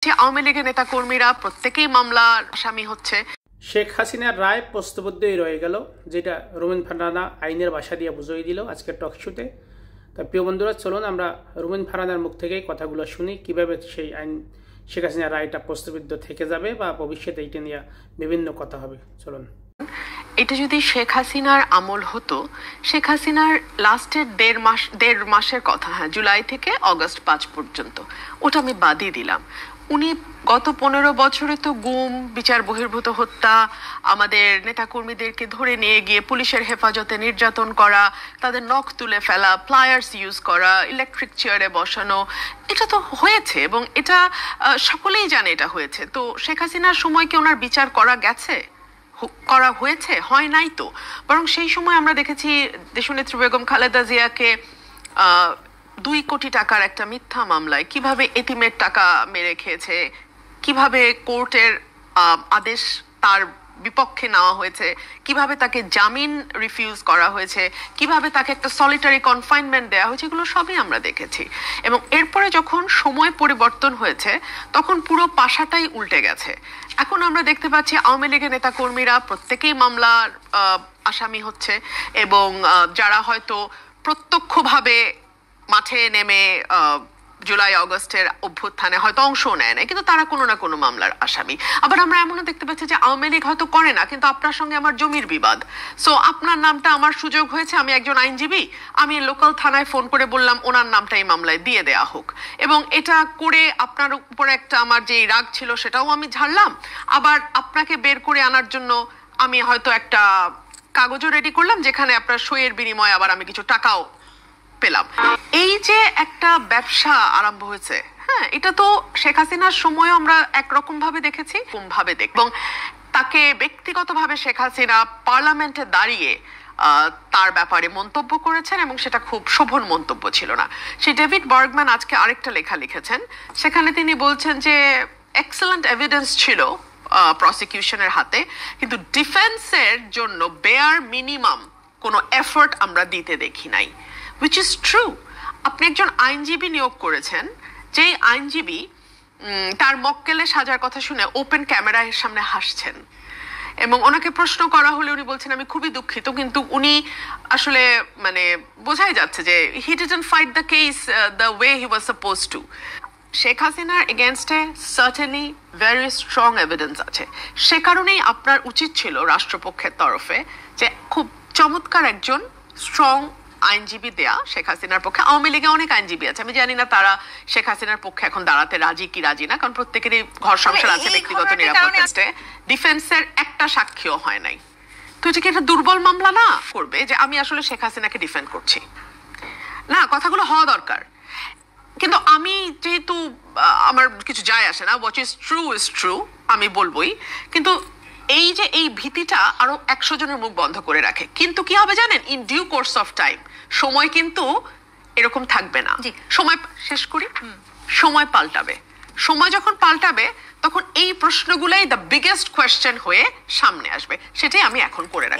পাচ্ছি আওয়ামী লীগের নেতা কর্মীরা প্রত্যেকেই মামলার আসামি হচ্ছে। শেখ হাসিনার রায় প্রশ্নবদ্ধই রয়ে গেল, যেটা রুমিন ফারহানা আইনের ভাষা দিয়ে বুঝিয়ে দিল আজকের টক শোতে। তা প্রিয় বন্ধুরা, চলুন আমরা রুমিন ফারহানার মুখ থেকেই কথাগুলো শুনি, কিভাবে সেই আইন শেখ হাসিনার রায়টা প্রশ্নবিদ্ধ থেকে যাবে বা ভবিষ্যতে এইটা নিয়ে বিভিন্ন কথা হবে। চলুন। এটা যদি শেখ হাসিনার আমল হতো, শেখ হাসিনার লাস্টের দেড় মাসের কথা, হ্যাঁ, জুলাই থেকে অগস্ট 5 পর্যন্ত, ওটা আমি বাদই দিলাম। উনি গত 15 বছরে তো গুম, বিচার বহির্ভূত হত্যা, আমাদের নেতাকর্মীদেরকে ধরে নিয়ে গিয়ে পুলিশের হেফাজতে নির্যাতন করা, তাদের নখ তুলে ফেলা, প্লায়ার্স ইউজ করা, ইলেকট্রিক চেয়ারে বসানো, এটা তো হয়েছে এবং এটা সকলেই জানে এটা হয়েছে। তো শেখ হাসিনার সময় কি ওনার বিচার করা গেছে, করা হয়েছে? হয় নাই তো। বরং সেই সময় আমরা দেখেছি দেশনেত্রী বেগম খালেদা জিয়াকে 2 কোটি টাকার একটা মিথ্যা মামলায় কিভাবে এতিমের টাকা মেরে খেয়েছে, কিভাবে কোর্টের আদেশ তার বিপক্ষে নেওয়া হয়েছে, কিভাবে তাকে জামিন রিফিউজ করা হয়েছে, কিভাবে তাকে একটা সলিটারি কনফাইনমেন্ট দেওয়া হয়েছে, এগুলো সবই আমরা দেখেছি। এবং এরপরে যখন সময় পরিবর্তন হয়েছে তখন পুরো পাশাটাই উল্টে গেছে। এখন আমরা দেখতে পাচ্ছি আওয়ামী লীগের নেতা কর্মীরা প্রত্যেকেই মামলার আসামি হচ্ছে এবং যারা হয়তো প্রত্যক্ষভাবে মাঠে নেমে জুলাই অগস্টের অভ্যুত্থানে হয়তো অংশও নেয় না, কিন্তু তারা কোনো না কোনো মামলার আসামি। আবার আমরা এমনও দেখতে পাচ্ছি যে আওয়ামী লীগ হয়তো করে না, কিন্তু আপনার সঙ্গে আমার জমির বিবাদ, সো আপনার নামটা আমার সুযোগ হয়েছে, আমি একজন আইনজীবী, আমি লোকাল থানায় ফোন করে বললাম ওনার নামটা এই মামলায় দিয়ে দেয়া হোক, এবং এটা করে আপনার উপরে একটা আমার যে রাগ ছিল সেটাও আমি ঝাড়লাম। আবার আপনাকে বের করে আনার জন্য আমি হয়তো একটা কাগজও রেডি করলাম যেখানে আপনার সইয়ের বিনিময়ে আবার আমি কিছু টাকাও পেলাম। এই যে একটা ব্যবসা আরম্ভ হয়েছে, হ্যাঁ, এটা তো শেখ হাসিনার সময় আমরা একরকম ভাবে দেখেছি, কোন ভাবে দেখ, এবং তাকে ব্যক্তিগতভাবে শেখ হাসিনা পার্লামেন্টে দাঁড়িয়ে তার ব্যাপারে মন্তব্য করেছেন এবং সেটা খুব শোভন মন্তব্য ছিল না। সেই ডেভিড বার্গম্যান আজকে আরেকটা লেখা লিখেছেন, সেখানে তিনি বলছেন যে এক্সেলেন্ট এভিডেন্স ছিল প্রসিকিউশনের হাতে, কিন্তু ডিফেন্সের জন্য বেয়ার মিনিমাম কোনো এফোর্ট আমরা দিতে দেখি নাই, which is true. আপনি একজন আইনজীবী নিয়োগ করেছেন, যেই আইনজীবী তার মক্কেলে সাজার কথা শুনে ওপেন ক্যামেরার সামনে হাসছেন, এবং ওনাকে প্রশ্ন করা হলে উনি বলছেন আমি খুবই দুঃখিত, কিন্তু উনি আসলে মানে বোঝাই যাচ্ছে যে he didn't fight the case the way he was supposed to. Sheikh হাসিনার এগেনস্টে সার্টেনলি ভেরি স্ট্রং এভিডেন্স আছে, সে কারণেই আপনার উচিত ছিল রাষ্ট্রপক্ষের তরফে যে খুব চমৎকার একজন স্ট্রং আইনজীবী দেয়া শেখ হাসিনার পক্ষে। আওয়ামী লীগে অনেক আইনজীবী আছে, আমি জানি না তারা শেখ হাসিনার পক্ষে এখন দাঁড়াতে রাজি কি রাজি না, কারণ প্রত্যেকেরই ঘর সংসার আছে, ব্যক্তিগত নিরাপত্তা। ডিফেন্সের একটা সাক্ষীও হয় নাই, তো এটা কি একটা দুর্বল মামলা না করবে যে আমি আসলে শেখ হাসিনাকে ডিফেন্ড করছি? না, কথাগুলো হওয়া দরকার। কিন্তু আমি যেহেতু আমার কিছু যায় আসে না, হোয়াট ইজ ট্রু আমি বলবোই, কিন্তু এই যে এই ভীতিটা আরো 100 জনের মুখ বন্ধ করে রাখে। কিন্তু কি হবে জানেন, in due course of time সময় কিন্তু এরকম থাকবে না, সময় শেষ করি, সময় পাল্টাবে। সময় যখন পাল্টাবে তখন এই প্রশ্নগুলাই দ্য বিগেস্ট কোয়েশ্চেন হয়ে সামনে আসবে, সেটাই আমি এখন করে রাখি।